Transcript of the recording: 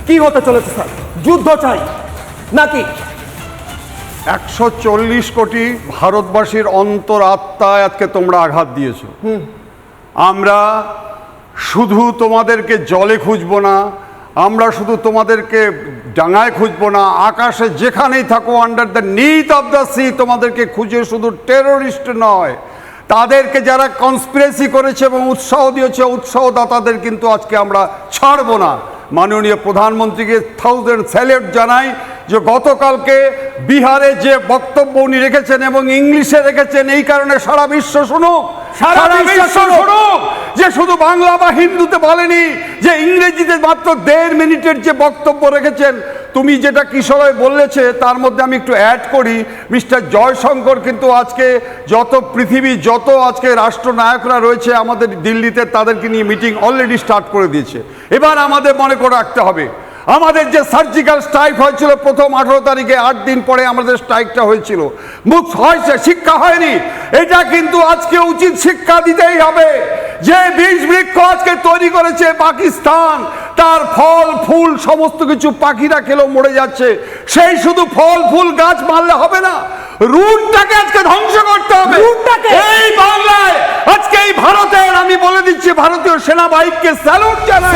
কি হতে চলেছে স্যার? যুদ্ধ চাই নাকি? 140 কোটি ভারতবাসীর অন্তরাত্মায় আজকে তোমরা আঘাত দিয়েছ। আমরা শুধু তোমাদেরকে জলে খুঁজবো না, আমরা শুধু তোমাদেরকে ডাঙায় খুঁজবো না, আকাশে যেখানেই থাকো under the neath of the sea তোমাদেরকে খুঁজে শুধু টেরোরিস্ট নয়, তাদেরকে যারা কনস্পিরেসি করেছে এবং উৎসাহ দিয়েছে উৎসাহদাতাদের কিন্তু আজকে আমরা ছাড়বো না। মাননীয় প্রধানমন্ত্রীকে 1000 স্যালুট জানাই যে গতকালকে বিহারে যে বক্তব্য উনি রেখেছেন এবং ইংলিশে রেখেছেন, এই কারণে সারা বিশ্ব শুনুক, সারা বিশ্ব শুনুক যে শুধু বাংলা বা হিন্দুতে বলেনি, যে ইংরেজিতে মাত্র 1.5 মিনিটের যে বক্তব্য রেখেছেন। তুমি যেটা কিশোরয় বলেছে তার মধ্যে আমি একটু অ্যাড করি, মিস্টার জয়শঙ্কর কিন্তু আজকে যত আজকে রাষ্ট্রনায়করা রয়েছে আমাদের দিল্লিতে, তাদেরকে নিয়ে মিটিং অলরেডি স্টার্ট করে দিয়েছে। এবার আমাদের মনে করে রাখতে হবে, আমাদের যে সার্জিক্যাল স্ট্রাইক হয়েছিল প্রথম 18 তারিখে, 8 দিন পরে আমাদের স্ট্রাইকটা হয়েছিল, মুখ হয়েছে, শিক্ষা হয়নি। এটা কিন্তু আজকে উচিত শিক্ষা দিতেই হবে। যে বীজ বৃক্ষ আজকে তৈরি করেছে পাকিস্তান, তার ফল ফুল সমস্ত কিছু পাখিরা খেলেও মরে যাচ্ছে। সেই শুধু ফল ফুল গাছ মারলে হবে না, রুটটাকে আজকে ধ্বংস করতে হবে। এই বাংলায় আজকে এই ভারতের, আমি বলে দিচ্ছি, ভারতীয় সেনাবাহিনীকে স্যালুট জানাই।